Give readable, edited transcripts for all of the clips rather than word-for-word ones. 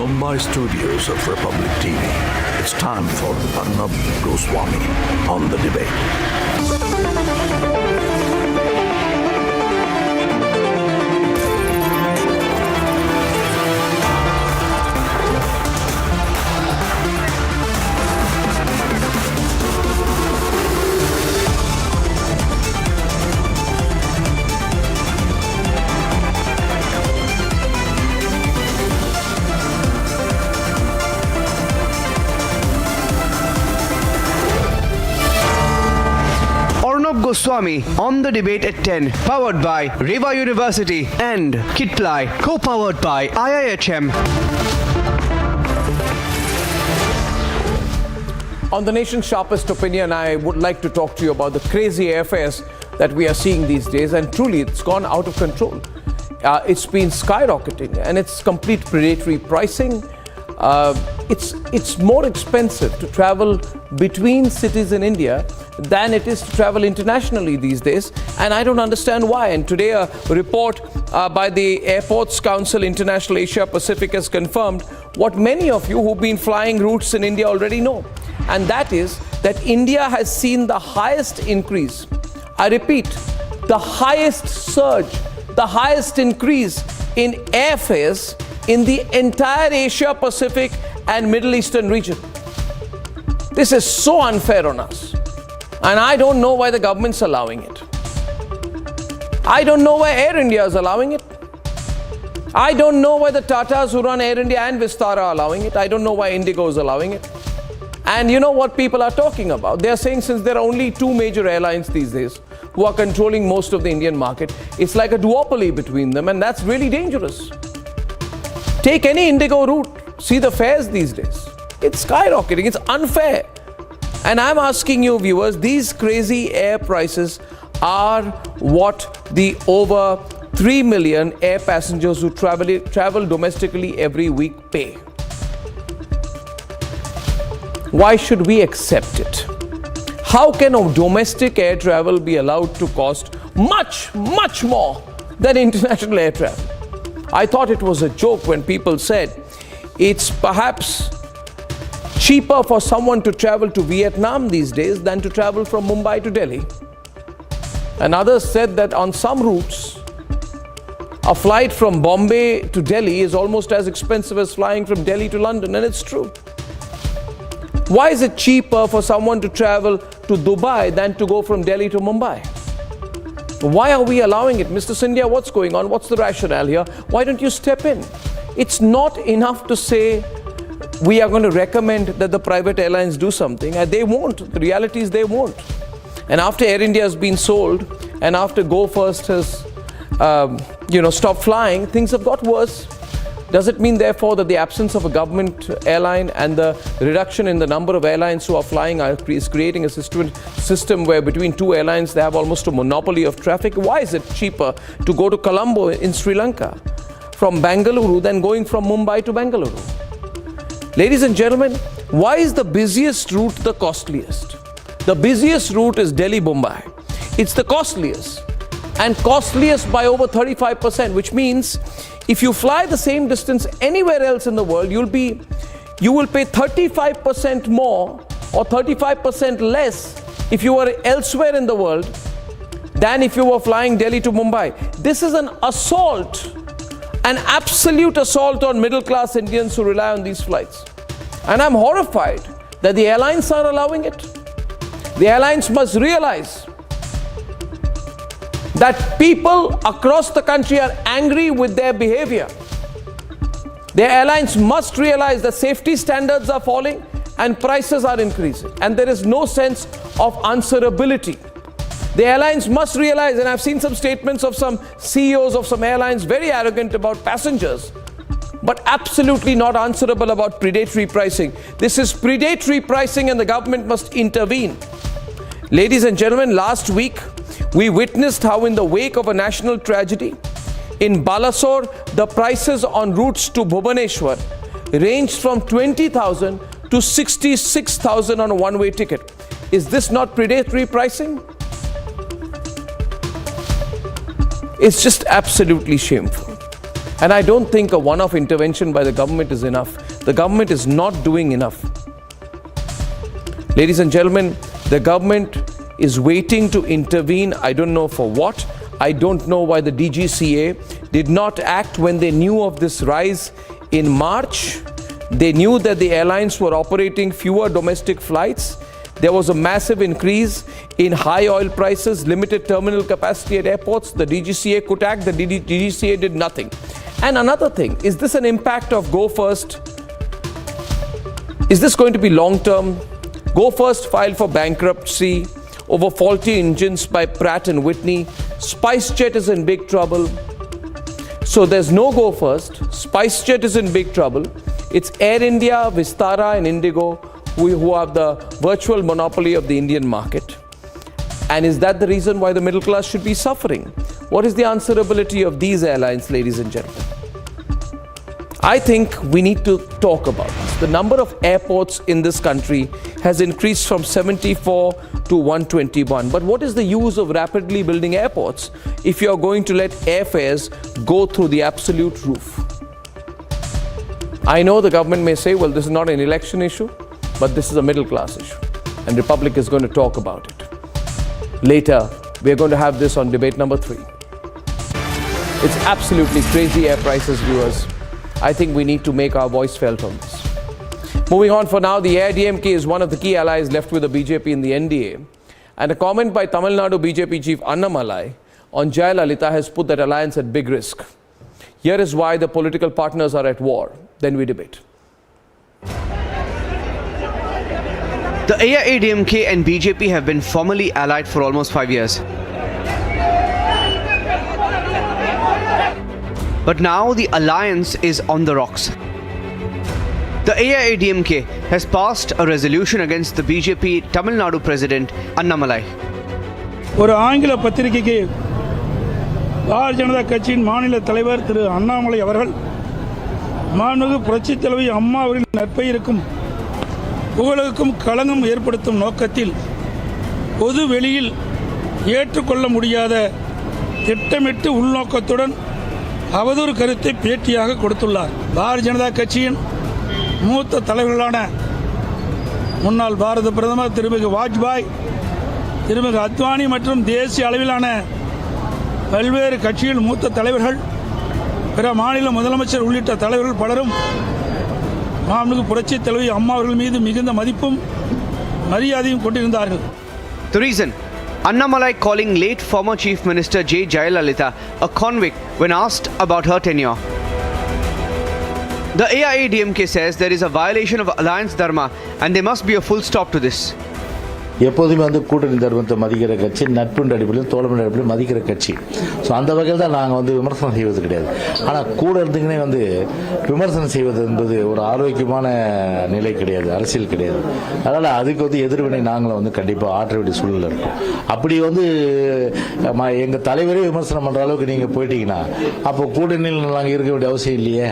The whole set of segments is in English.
Mumbai studios of Republic TV, it's time for Arnab Goswami on the debate. Arnab Goswami on the debate at 10, powered by Reva University and Kitply, co-powered by IIHM. On the nation's sharpest opinion, I would like to talk to you about the crazy airfares that we are seeing these days, and truly it's gone out of control. It's been skyrocketing and it's complete predatory pricing. It's more expensive to travel between cities in India than it is to travel internationally these days, and I don't understand why. And today a report by the Airports Council International Asia Pacific has confirmed what many of you who've been flying routes in India already know, and that is that India has seen the highest increase, I repeat, the highest surge, the highest increase in airfares in the entire Asia Pacific and Middle Eastern region. This is so unfair on us, and I don't know why the government's allowing it. I don't know why Air India is allowing it. I don't know why the Tatas who run Air India and Vistara are allowing it. I don't know why Indigo is allowing it. And you know what people are talking about? They are saying since there are only two major airlines these days who are controlling most of the Indian market, it's like a duopoly between them, and that's really dangerous. Take any Indigo route, see the fares these days. It's skyrocketing, it's unfair. And I'm asking you viewers, these crazy air prices are what the over 3 million air passengers who travel domestically every week pay. Why should we accept it? How can a domestic air travel be allowed to cost much, much more than international air travel? I thought it was a joke when people said it's perhaps cheaper for someone to travel to Vietnam these days than to travel from Mumbai to Delhi. And others said that on some routes, a flight from Bombay to Delhi is almost as expensive as flying from Delhi to London, and it's true. Why is it cheaper for someone to travel to Dubai than to go from Delhi to Mumbai? Why are we allowing it? Mr. Scindia, what's going on? What's the rationale here? Why don't you step in? It's not enough to say we are going to recommend that the private airlines do something, and they won't. The reality is they won't. And after Air India has been sold, and after Go First has stopped flying, things have got worse. Does it mean, therefore, that the absence of a government airline and the reduction in the number of airlines who are flying is creating a system where between two airlines they have almost a monopoly of traffic? Why is it cheaper to go to Colombo in Sri Lanka from Bengaluru than going from Mumbai to Bengaluru? Ladies and gentlemen, why is the busiest route the costliest? The busiest route is Delhi-Mumbai. It's the costliest, and costliest by over 35%, which means if you fly the same distance anywhere else in the world, you will pay 35% more or 35% less if you were elsewhere in the world than if you were flying Delhi to Mumbai. This is an assault, an absolute assault on middle-class Indians who rely on these flights. And I'm horrified that the airlines are allowing it. The airlines must realize that people across the country are angry with their behavior. The airlines must realize that safety standards are falling and prices are increasing, and there is no sense of answerability. The airlines must realize, and I've seen some statements of some CEOs of some airlines very arrogant about passengers, but absolutely not answerable about predatory pricing. This is predatory pricing, and the government must intervene. Ladies and gentlemen, last week we witnessed how in the wake of a national tragedy in Balasore, the prices on routes to Bhubaneswar ranged from 20,000 to 66,000 on a one-way ticket. Is this not predatory pricing? It's just absolutely shameful. And I don't think a one-off intervention by the government is enough. The government is not doing enough. Ladies and gentlemen, the government is waiting to intervene. I don't know for what. I don't know why the DGCA did not act when they knew of this rise in March. They knew that the airlines were operating fewer domestic flights. There was a massive increase in high oil prices, limited terminal capacity at airports. The DGCA could act. The DGCA did nothing. And another thing, is this an impact of Go First? Is this going to be long-term? Go First filed for bankruptcy over faulty engines by Pratt & Whitney. SpiceJet is in big trouble. So there's no Go First. SpiceJet is in big trouble. It's Air India, Vistara and Indigo who have the virtual monopoly of the Indian market. And is that the reason why the middle class should be suffering? What is the answerability of these airlines, ladies and gentlemen? I think we need to talk about this. The number of airports in this country has increased from 74 to 121. But what is the use of rapidly building airports if you are going to let airfares go through the absolute roof? I know the government may say, well, this is not an election issue, but this is a middle class issue. And Republic is going to talk about it. Later, we are going to have this on debate number 3. It's absolutely crazy air prices, viewers. I think we need to make our voice felt on this. Moving on for now, the AIADMK is one of the key allies left with the BJP in the NDA. And a comment by Tamil Nadu BJP chief Annamalai on Jayalalitha has put that alliance at big risk. Here is why the political partners are at war. Then we debate. The AIADMK and BJP have been formally allied for almost 5 years. But now the alliance is on the rocks. The AIADMK has passed a resolution against the BJP Tamil Nadu President Annamalai. ஒரு ஆங்கில பத்திரிகைக்கு பாரதிய ஜனதா கட்சியின் மாநில தலைவர் திரு அண்ணாமலை அவர்கள் மாண்புமிகு புரட்சித் தலைவி அம்மா அவர்களின் நற்பெயருக்கும் புகழுக்கும் களங்கம் ஏற்படுத்தும் நோக்கத்தில் பொது வெளியில் ஏற்றுக்கொள்ள முடியாத திட்டமிட்டு உள்நோக்கத்துடன் அவதூறு கருத்தை பேட்டியாக கொடுத்துள்ளார். பாரதிய ஜனதா கட்சியின் மூத்த தலைவர்களான முன்னாள் பாரத பிரதமர் திருமிகு வாஜ்பாய், திருமிகு அத்வானி மற்றும் தேசிய அளவிலான பல்வேறு கட்சியின் மூத்த தலைவர்கள், பிற மாநில முதலமைச்சர் உள்ளிட்ட தலைவர்கள் பலரும் மாண்புமிகு புரட்சித் தலைவி அம்மா அவர்கள் மீது மிகுந்த மதிப்பும் மரியாதையும் கொண்டிருந்தார்கள். The reason, Annamalai calling late former Chief Minister Jayalalitha a convict when asked about her tenure. The AIADMK says there is a violation of alliance dharma and there must be a full stop to this. எப்போதுமே கூட்டணி தர்மத்தை மதிக்கிற கட்சி, நட்புன்ற அடிப்படையிலும் தோழமையின் அடிப்படையிலும் மதிக்கிற கட்சி. So அந்த வகையில் தான் நாங்கள் விமர்சனம் செய்வது கிடையாது. ஆனால் கூட இருந்துக்கினே விமர்சனம் செய்வது என்பது ஒரு ஆரோக்கியமான நிலை கிடையாது, அரசியல் கிடையாது. அதனால் அதுக்கு எதிர்வினை நாங்களும் கண்டிப்பாக ஆற்ற வேண்டிய சூழ்நிலை இருக்கும். அப்படி எங்கள் தலைவரே விமர்சனம் பண்ணுற அளவுக்கு நீங்கள் போயிட்டீங்கன்னா அப்போ கூட்டணியில் நாங்கள் இருக்க வேண்டிய அவசியம் இல்லையே.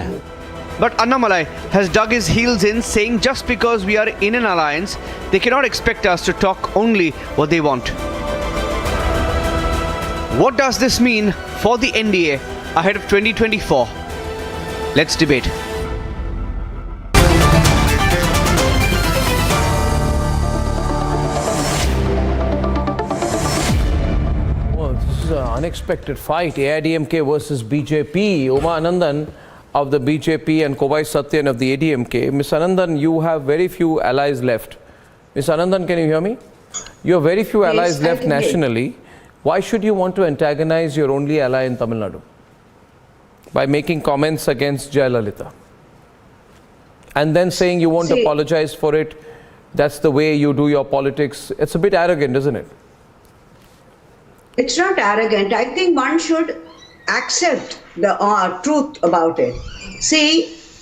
But Annamalai has dug his heels in, saying just because we are in an alliance, they cannot expect us to talk only what they want. What does this mean for the NDA ahead of 2024? Let's debate. Well, this is an unexpected fight. AIADMK versus BJP. Uma Anandan of the BJP and Kovai Satyan of the ADMK. Ms. Anandan, you have very few allies left. Ms. Anandan, can you hear me? You have very few allies left nationally. Why should you want to antagonize your only ally in Tamil Nadu by making comments against Jayalalitha and then saying you won't apologize for it? That's the way you do your politics. It's a bit arrogant, isn't it? It's not arrogant. I think one should accept the truth about it. See,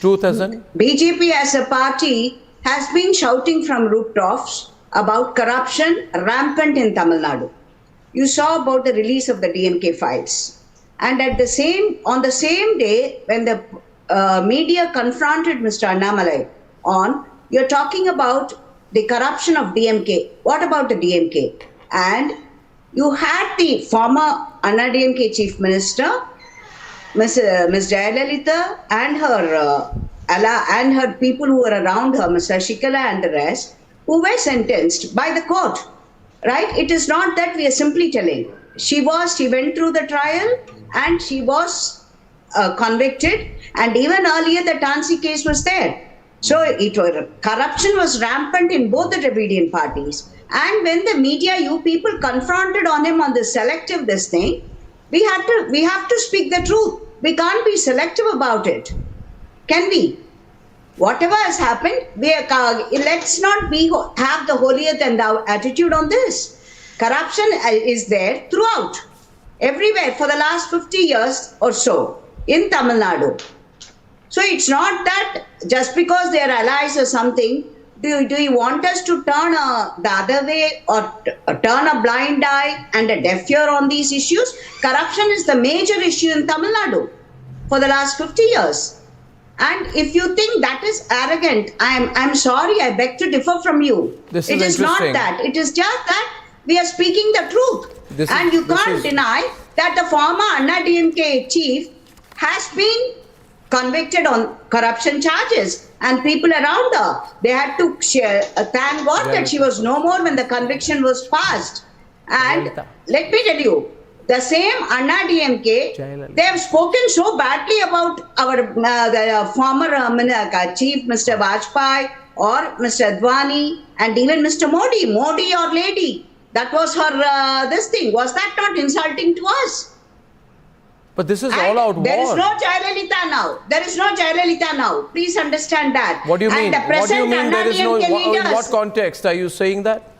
Truth as in? BJP as a party has been shouting from rooftops about corruption rampant in Tamil Nadu. You saw about the release of the DMK files. And on the same day, when the media confronted Mr. Annamalai on, you're talking about the corruption of DMK. What about the DMK? And you had the former AIADMK Chief Minister Ms. Jayalalitha and her people who were around her, Ms. Shashikala and the rest, who were sentenced by the court. Right? It is not that we are simply telling. She went through the trial and she was convicted, and even earlier the Tansi case was there. So corruption was rampant in both the Dravidian parties. And when the media, you people confronted on him on this selective this thing, we have to speak the truth. We can't be selective about it. Can we? Whatever has happened, let's not have the holier than thou attitude on this. Corruption is there throughout, everywhere for the last 50 years or so in Tamil Nadu. So it's not that just because they are allies or something, do you want us to turn the other way or turn a blind eye and a deaf ear on these issues? Corruption is the major issue in Tamil Nadu for the last 50 years. And if you think that is arrogant, I'm sorry, I beg to differ from you. This it is not that. It is just that we are speaking the truth. And you can't deny that the former AIADMK chief has been convicted on corruption charges, and people around her, they had to thank God that she was no more when the conviction was passed. And let me tell you, the same AIADMK, they have spoken so badly about our former chief, Mr. Vajpayee, or Mr. Advani, and even Mr. Modi or lady. That was her, this thing. Was that not insulting to us? But this is all out war. There is no Jayalalitha now. There is no Jayalalitha now. Please understand that. What do you mean? What do you mean there is no? Leaders, in what context are you saying that?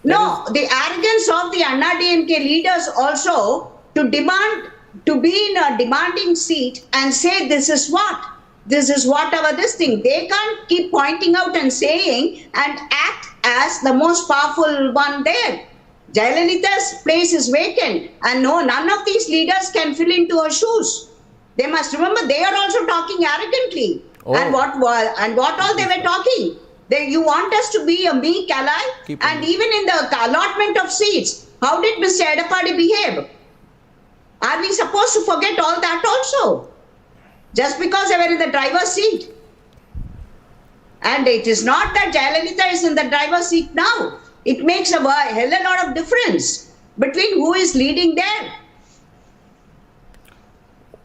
No, the arrogance of the AIADMK leaders also to demand to be in a demanding seat and say this is what our this thing. They can't keep pointing out and saying and act as the most powerful one there. Jayalalitha's place is vacant, and none of these leaders can fill into her shoes. They must remember they are also talking arrogantly. Oh. And what all they were talking. You want us to be a meek ally? And even in the allotment of seats, how did Mr. Edappadi behave? Are we supposed to forget all that also? Just because they were in the driver's seat. And it is not that Jayalalitha is in the driver's seat now. It makes a hell of a lot of difference between who is leading there.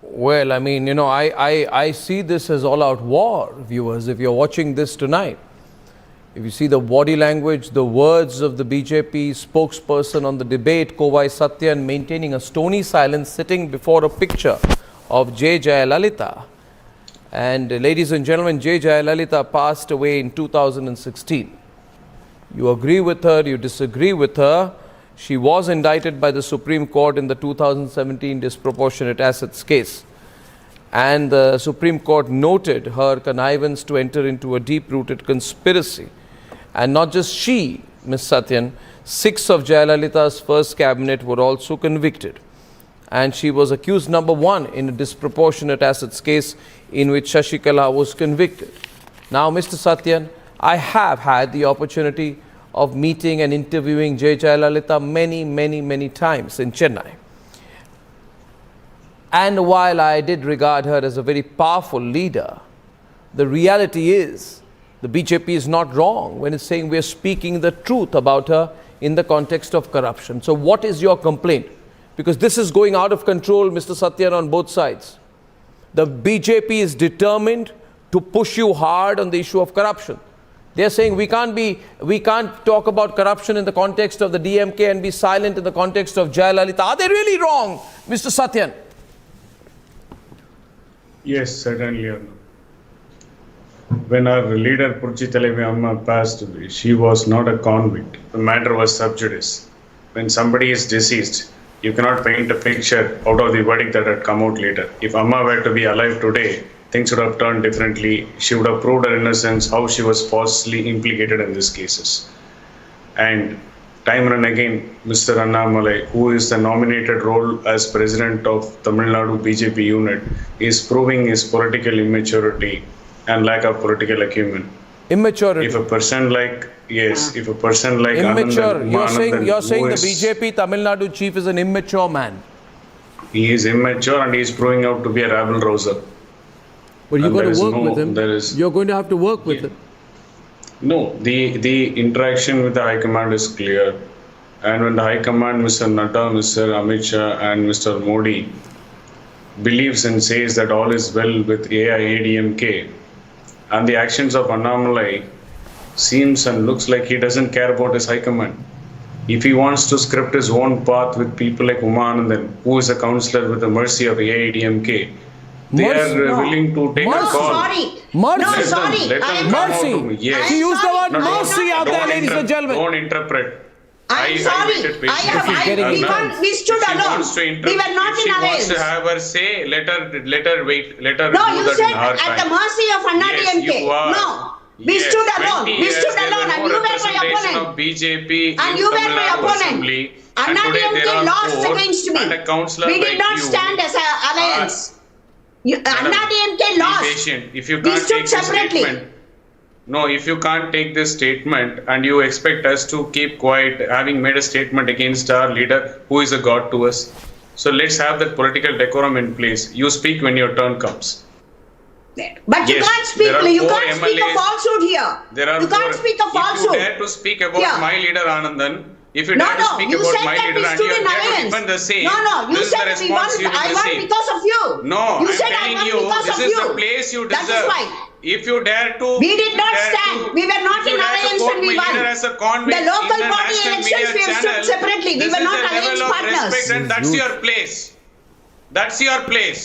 Well, I mean, I see this as all-out war, viewers, if you're watching this tonight. If you see the body language, the words of the BJP spokesperson on the debate, Kovai Satyan, maintaining a stony silence, sitting before a picture of Jayalalitha. And ladies and gentlemen, Jayalalitha passed away in 2016. You agree with her, you disagree with her. She was indicted by the Supreme Court in the 2017 disproportionate assets case. And the Supreme Court noted her connivance to enter into a deep-rooted conspiracy. And not just she, Ms. Satyan, 6 of Jayalalitha's first cabinet were also convicted. And she was accused number 1 in a disproportionate assets case in which Shashikala was convicted. Now, Mr. Satyan, I have had the opportunity of meeting and interviewing Jayalalitha many times in Chennai. And while I did regard her as a very powerful leader, the reality is the BJP is not wrong when it's saying we are speaking the truth about her in the context of corruption. So what is your complaint? Because this is going out of control, Mr. Satyan, on both sides. The BJP is determined to push you hard on the issue of corruption. They're saying we can't talk about corruption in the context of the DMK and be silent in the context of Jayalalitha. Are they really wrong, Mr. Satyan? Yes, certainly. When our leader Purchi Thalaivi Amma passed away, she was not a convict. The matter was sub judice. When somebody is deceased, you cannot paint a picture out of the verdict that had come out later. If Amma were to be alive today, things would have turned differently. She would have proved her innocence, how she was falsely implicated in these cases. And time and again, Mr. Annamalai, who is the nominated role as president of Tamil Nadu BJP unit, is proving his political immaturity and lack of political acumen. Immaturity. If a person like, if a person like immature. You're saying the BJP Tamil Nadu chief is an immature man. He is immature and he is proving out to be a rabble rouser. But you've And got there to is work no- with him. there is- You're going to have to work with him. No, the interaction with the High Command is clear. And when the High Command, Mr. Nadda, Mr. Amit Shah and Mr. Modi believes and says that all is well with AIADMK, and the actions of Annamalai seems and looks like he doesn't care about his High Command. If he wants to script his own path with people like Umanandan, who is a councillor with the mercy of AIADMK, they Mercy? are No. willing to take Mercy? a call. Sorry. Mercy. No, Let them- sorry. let them I am come Mercy. out to me. Yes. She used the word No, mercy out there, ladies and gentlemen. Don't interpret. I'm sorry. waited I have. patiently. getting We, intense. we stood If she alone. wants to We were not if in she wants alliance. to have her say, let her wait. Let her No, do you that said in her at time. the mercy of AIADMK. Yes, you are. No, we Yes, stood alone. 20 We years stood there alone, were and no you were my representation opponent. of BJP And in you were Tamil my Nadu opponent. Assembly. And today AIADMK there are lost four, against me. and a councillor We did like not you stand as an alliance. Madam, AIADMK be lost. patient. If you We can't stood take this separately. statement, no, if you can't take this statement and you expect us to keep quiet, having made a statement against our leader, who is a god to us, so let's have that political decorum in place. You speak when your turn comes. But you Yes, can't speak. there are You four can't speak a MLAs. falsehood here. There are You can't four- speak a If you falsehood. dare to speak about Yeah. my leader Anandan, if you No, dare to no, speak you about said my that leader we and stood you in dare to alliance. defend the same, No, you this is said the that we won. response you will I won receive. because of you. No, you I'm said I telling won you, because this of is you. the place you That is deserve. why. If you dare to, We did not dare stand. to- We were not if you in dare to alliance quote when we my won. leader as a convict The local in a body national elections media we have stood channel, separately. We this were is not the level alliance of partners. respect, and that's your place. That's your place.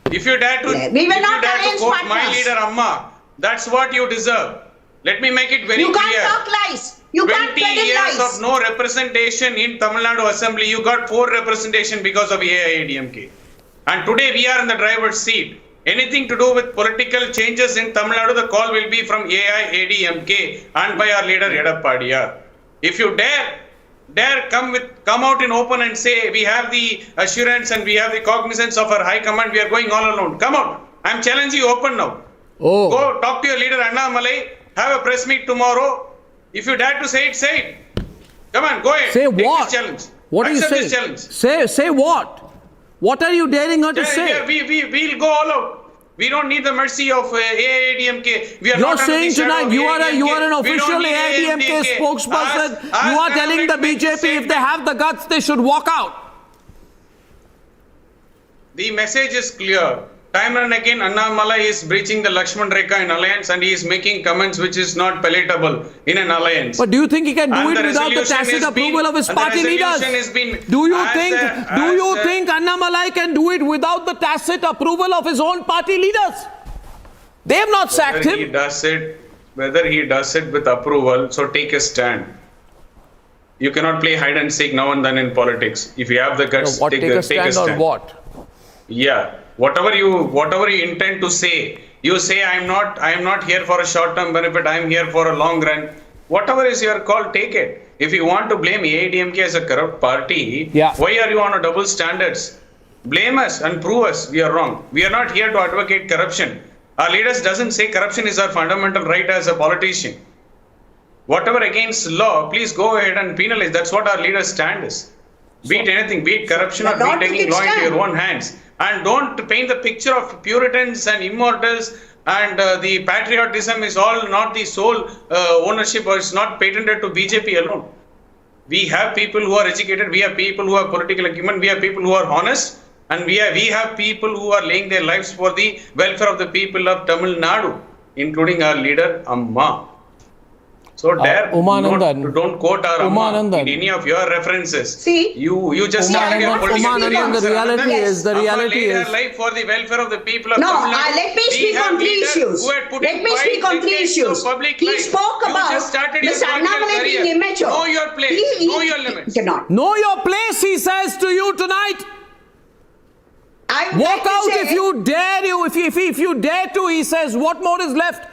If you dare to, We were if not you dare to alliance quote my partners. leader Amma, that's what you deserve. Let me make it very You clear. can't talk lies. You can't 20 peddle years lies. of no representation in Tamil Nadu Assembly. You got 4 representation because of AIADMK. And today we are in the driver's seat. Anything to do with political changes in Tamil Nadu, the call will be from AIADMK and by our leader Edappadiya. If you dare come out in open and say we have the assurance and we have the cognizance of our high command, we are going all alone. Come out. I'm challenging you open now. Oh. Go talk to your leader Annamalai. Have a press meet tomorrow. If you dare to say it. Come on, go ahead. Say Take what? this challenge. What are you Accept saying? this challenge. Say what? What are you daring her to say? Yeah, we'll go all out. We don't need the mercy of AIADMK. We are You're not under saying the shadow tonight of you are an AIADMK. We don't official need AIADMK spokesperson. You are telling the BJP if they have the guts, they should walk out. The message is clear. Time and again, Annamalai is breaching the Lakshman Rekha in alliance and he is making comments which is not palatable in an alliance. But do you think he can do And it the without the resolution tacit has been- approval of his and the party leaders? resolution has been- Do you as think the- Annamalai can do it without the tacit approval of his own party leaders? They have not sacked whether he him. whether he does it with approval, so take a stand. You cannot play hide and seek now and then in politics. If you have the guts, What, take take a stand on what? Yeah, whatever you intend to say, you say I am not here for a short-term benefit. I am here for a long run. Whatever is your call, take it. If you want to blame AIADMK as a corrupt party, Yeah. why are you on a double standards? Blame us and prove us we are wrong. We are not here to advocate corruption. Our leaders doesn't say corruption is our fundamental right as a politician. Whatever against law, please go ahead and penalize. That's what our leaders' stand is. Be it anything, be it corruption or But not be it taking with law its into stand. your own hands. And don't paint the picture of Puritans and immortals and the patriotism is all not the sole ownership or it's not patented to BJP alone. We have people who are educated, we have people who have political acumen, we have people who are honest, and we have people who are laying their lives for the welfare of the people of Tamil Nadu, including our leader Amma. So don't quote our Amma in any of your references. See, you just have your political Umanandan, the reality Yes. is Amma laid her life for the welfare of the people of No, Tamil Nadu. let me We speak have on 3 leaders issues. who had put Let in me speak 5 on 3 decades issues. of public He life. spoke You about just started your Mr. political Annamalai being career. immature. Know your place. Know your limits. Cannot. Know your place, he says to you tonight. I would Walk like to out say- if you dare. If you dare to, he says. What more is left?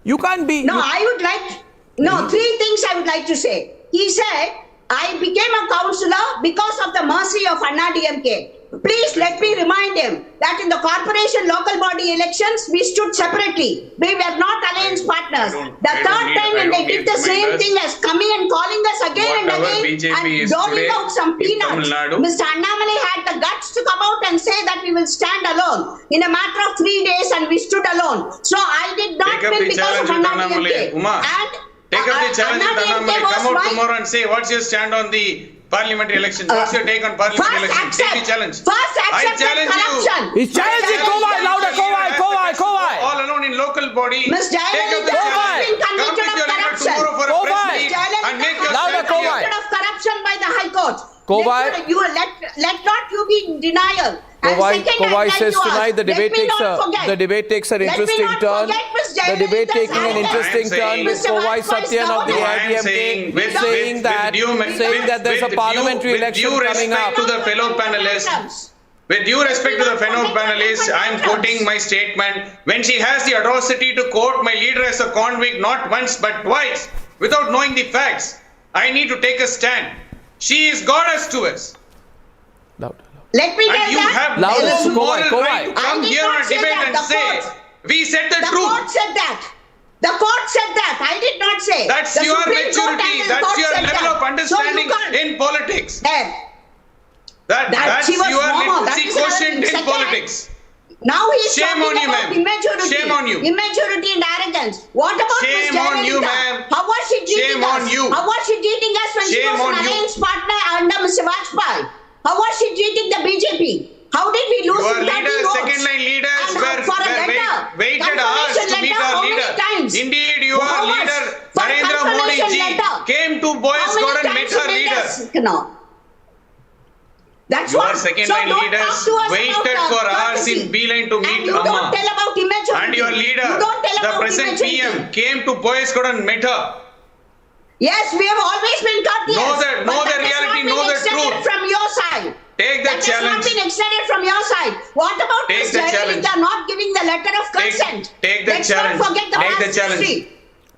You can't be. No, I would like. No, 3 things I would like to say. He said, I became a councillor because of the mercy of AIADMK. Please let me remind him that in the corporation local body elections, we stood separately. We were not alliance partners. The third time when they did the same thing as coming and calling us again and again and doling out some peanuts. Mr. Annamalai had the guts to come out and say that we will stand alone in a matter of 3 days, and we stood alone. So I did not win because of Annamalai. Take up the challenge with Annamalai. Come out tomorrow and say what's your stand on the parliamentary elections. What's your take on parliamentary elections? Take the challenge. I challenge corruption. you. He's challenging Kovai, louder, Kovai. All alone in local body. Ms. Take up the challenge. Come with your leader tomorrow for a press meet and make your louder, stand Kovai. clear. Of corruption by the High Court. Kovai. Let not you be in denial. Kovai says tonight the debate takes an interesting turn. The debate taking an interesting turn with Kovai Satyan of the AIADMK saying that there's a parliamentary election coming up. To the fellow panelists, with due respect to the fellow panelists, I am quoting my statement. When she has the audacity to quote my leader as a convict not once but twice without knowing the facts, I need to take a stand. She is goddess to us. Loud. Let me tell And you have no Louder, moral Kovai. right to come here on a debate and say, we said the The truth. court said that. The court said that. I did not say. That's The your Supreme Court maturity. and the That's court your said level that. of understanding So you can't. in politics. There. That's she was your wrong. That literacy is quotient in second. politics. Now he's Shame talking on you, about ma'am. immaturity. Shame on you. Immaturity and arrogance. What about Shame Ms. on you, Jayalalitha? ma'am. How was she cheating Shame us? on you. How was she cheating us when she Shame was on an you. alliance partner under Mr. Vajpayee? How was she cheating the BJP? How did we lose Your 30 leaders, votes? second line leaders And were for a letter, waited hours confirmation to meet letter, our how many leader. times? Indeed, your How much? leader, For Narendra Modi confirmation ji, letter. came to Boys How many Garden and met times her you made leader. us, you know? That's Your what. second So line don't leaders talk to us waited about, for hours courtesy. in B-line to meet And you Amma. don't tell about immaturity. And your leader, You don't tell the about present immaturity. PM, came to Boys Garden and met her. Yes, we have always been courteous. Know the but that reality, has not know been the extended truth. from your side. Take the That challenge. has not been extended from your side. What about Take Ms. the challenge. Jayalalitha not giving the letter of consent? Take the Let's challenge. not forget the Take the past challenge. history.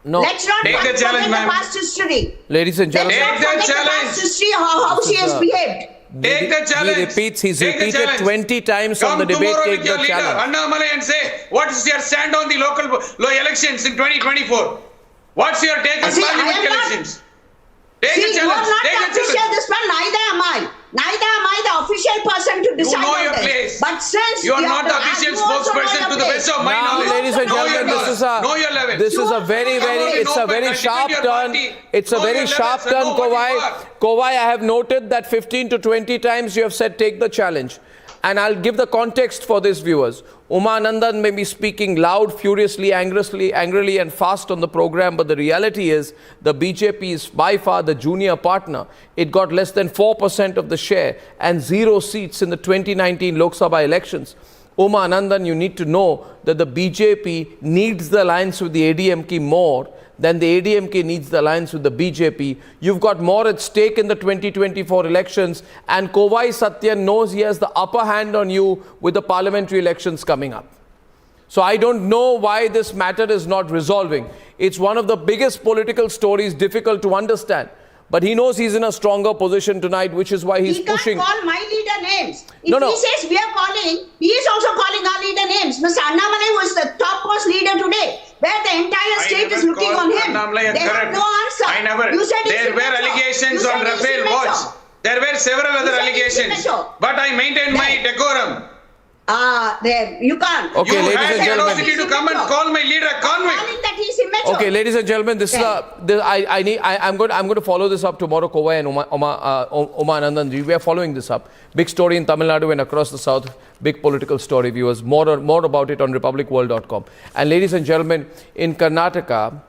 No. Let's not Take the forget challenge, the ma'am. past history. Ladies and Let's gentlemen, not Take the forget the challenge. past history, how she has behaved. Take the challenge. he's Take the repeated challenge. 20 times Come on the debate, tomorrow take with your the leader, challenge. Annamalai, and say, what is your stand on the local elections in 2024? What's your take on See, I parliament am not- elections? Take See, the you are challenge. not Take the the official challenge. this one, neither am I. Neither am I the official person to decide know on your this. place. But since You are have not the to- official you also know spokesperson your to the place. best of my Now, knowledge. ladies and Know your gentlemen, level. Know your level. this is a very, it's a very sharp turn. It's a very sharp turn, Kovai. Kovai, I have noted that 15 to 20 times you have said take the challenge. And I'll give the context for these viewers. Uma Anandan may be speaking loud, furiously, angrily and fast on the program, but the reality is the BJP is by far the junior partner. It got less than 4% of the share and 0 seats in the 2019 Lok Sabha elections. Uma Anandan, you need to know that the BJP needs the alliance with the ADMK more than the ADMK needs the alliance with the BJP. You've got more at stake in the 2024 elections, and Kovai Satyan knows he has the upper hand on you with the parliamentary elections coming up. So I don't know why this matter is not resolving. It's one of the biggest political stories, difficult to understand. But he knows he's in a stronger position tonight, which is why he's pushing. He can't call my leader names. If No. he says we are calling, he is also calling our leader names. Mr. Annamalai was the topmost leader today, where the entire state is looking on him. Annamalai, They have correct. no answer. I never. You said There he's were immature. allegations You on said he's Rafale immature. watch. There were several other You said he's allegations. immature. But I maintained my decorum. There, you can't. Okay, You ladies had and the gentlemen. audacity to come and call my leader a convict. Calling that he's immature. Okay, ladies and gentlemen, this is I'm going to follow this up tomorrow. Kovai and Uma Anandan ji, we are following this up. Big story in Tamil Nadu and across the south. Big political story, viewers. More about it on republicworld.com. And ladies and gentlemen, in Karnataka,